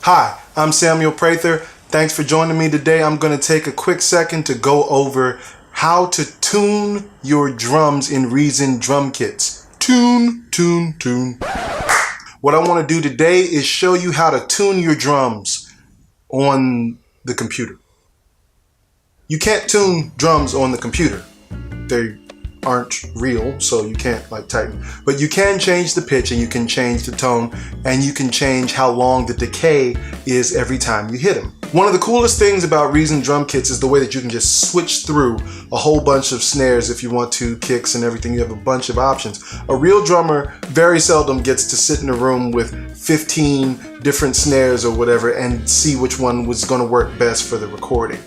Hi, I'm Samuel Prather. Thanks for joining me today. I'm going to take a quick second to go over how to tune your drums in Reason drum kits. Tune. What I want to do today is show you how to tune your drums on the computer. You can't tune drums on the computer. They aren't real, so you can't tighten. But you can change the pitch, and you can change the tone, and you can change how long the decay is every time you hit them. One of the coolest things about Reason drum kits is the way that you can just switch through a whole bunch of snares if you want to, kicks and everything. You have a bunch of options. A real drummer very seldom gets to sit in a room with 15 different snares or whatever and see which one was going to work best for the recording.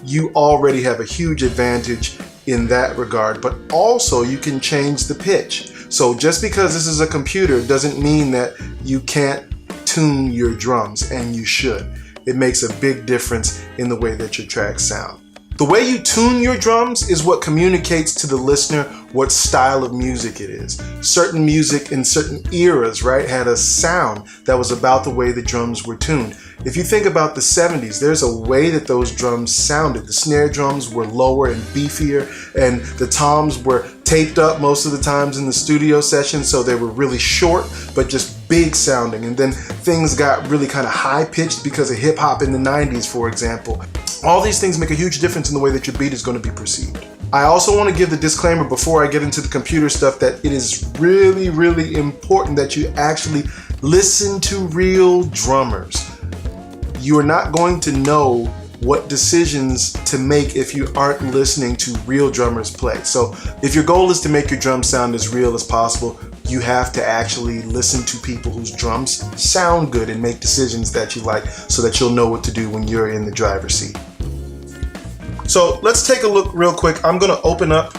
You already have a huge advantage in that regard, but also you can change the pitch. So just because this is a computer doesn't mean that you can't tune your drums, and you should. It makes a big difference in the way that your tracks sound. The way you tune your drums is what communicates to the listener what style of music it is. Certain music in certain eras, right, had a sound that was about the way the drums were tuned. If you think about the 70s, there's a way that those drums sounded. The snare drums were lower and beefier, and the toms were taped up most of the times in the studio session, so they were really short but just big sounding. And then things got really kind of high pitched because of hip hop in the 90s, for example. All these things make a huge difference in the way that your beat is going to be perceived. I also want to give the disclaimer before I get into the computer stuff that it is really, really important that you actually listen to real drummers. You are not going to know what decisions to make if you aren't listening to real drummers play. So if your goal is to make your drums sound as real as possible, you have to actually listen to people whose drums sound good and make decisions that you like so that you'll know what to do when you're in the driver's seat. So let's take a look real quick. I'm going to open up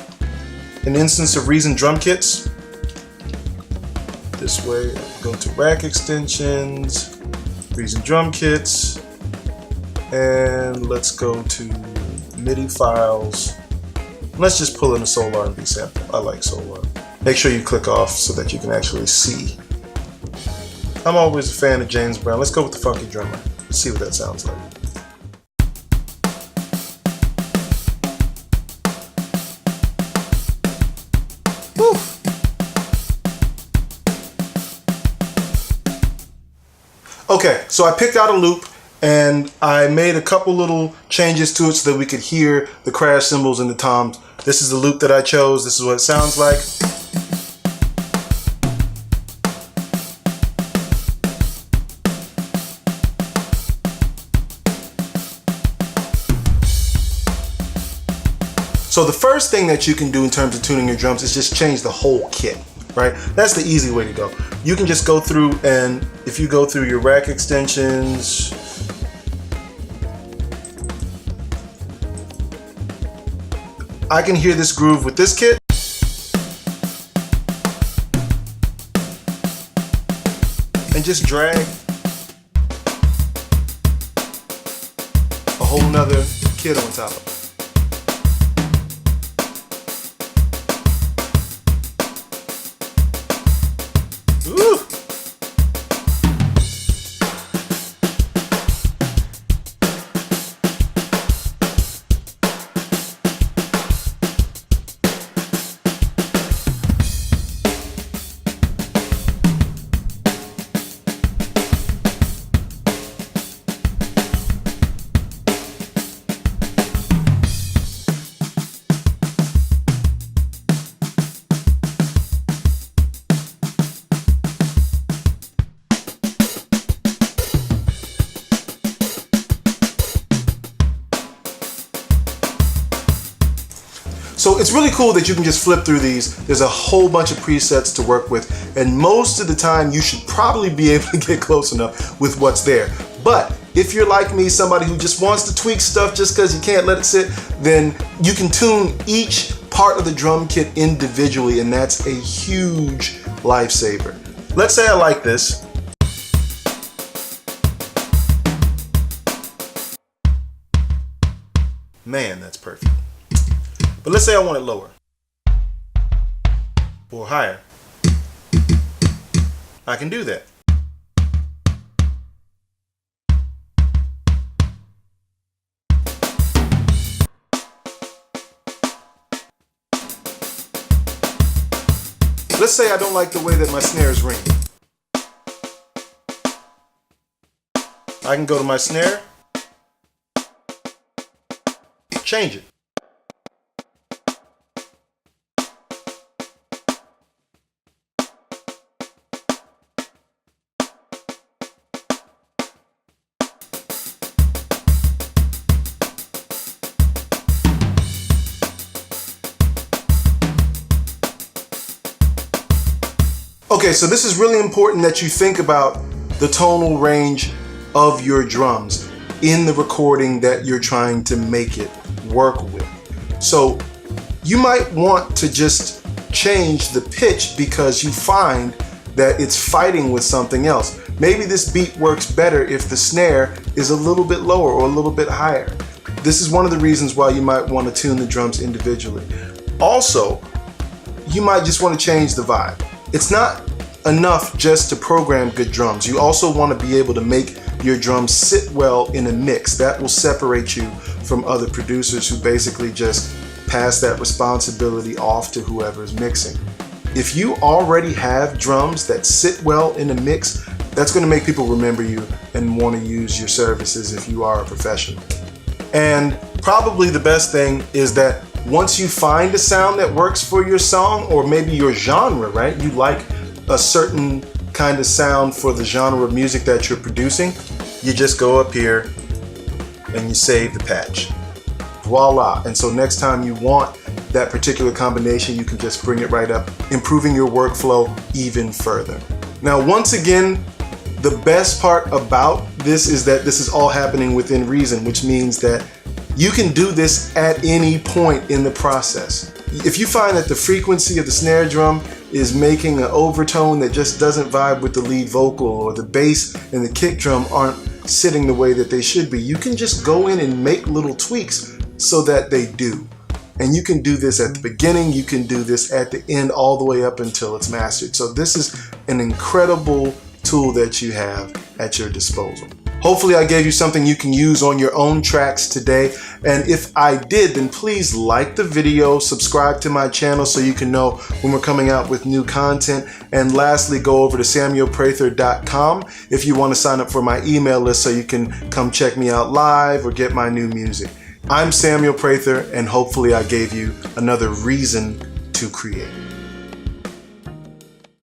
an instance of Reason drum kits. This way, go to rack extensions, Reason drum kits, and let's go to MIDI files. Let's just pull in a soul R&B sample. I like soul R. Make sure you click off so that you can actually see. I'm always a fan of James Brown. Let's go with the funky drummer. Let's see what that sounds like. Woo. Okay, so I picked out a loop and I made a couple little changes to it so that we could hear the crash cymbals and the toms. This is the loop that I chose. This is what it sounds like. So the first thing that you can do in terms of tuning your drums is just change the whole kit, right? That's the easy way to go. You can just go through, and if you go through your rack extensions, I can hear this groove with this kit. And just drag a whole nother kit on top of it. Ooh. So it's really cool that you can just flip through these. There's a whole bunch of presets to work with, and most of the time you should probably be able to get close enough with what's there. But if you're like me, somebody who just wants to tweak stuff just because you can't let it sit, then you can tune each part of the drum kit individually, and that's a huge lifesaver. Let's say I like this. Man, that's perfect. But let's say I want it lower or higher. I can do that. Let's say I don't like the way that my snares ring. I can go to my snare, change it. Okay, so this is really important that you think about the tonal range of your drums in the recording that you're trying to make it work with. So you might want to just change the pitch because you find that it's fighting with something else. Maybe this beat works better if the snare is a little bit lower or a little bit higher. This is one of the reasons why you might want to tune the drums individually. Also, you might just want to change the vibe. It's not enough just to program good drums. You also want to be able to make your drums sit well in a mix. That will separate you from other producers who basically just pass that responsibility off to whoever's mixing. If you already have drums that sit well in a mix, that's going to make people remember you and want to use your services if you are a professional. And probably the best thing is that once you find a sound that works for your song or maybe your genre, right? You like a certain kind of sound for the genre of music that you're producing, you just go up here and you save the patch. Voila. And so next time you want that particular combination, you can just bring it right up, improving your workflow even further. Now, once again, the best part about this is that this is all happening within Reason, which means that you can do this at any point in the process. If you find that the frequency of the snare drum is making an overtone that just doesn't vibe with the lead vocal, or the bass and the kick drum aren't sitting the way that they should be, you can just go in and make little tweaks so that they do. And you can do this at the beginning, you can do this at the end, all the way up until it's mastered. So this is an incredible tool that you have at your disposal. Hopefully I gave you something you can use on your own tracks today. And if I did, then please like the video, subscribe to my channel so you can know when we're coming out with new content. And lastly, go over to samuelprather.com if you want to sign up for my email list so you can come check me out live or get my new music. I'm Samuel Prather, and hopefully I gave you another reason to create.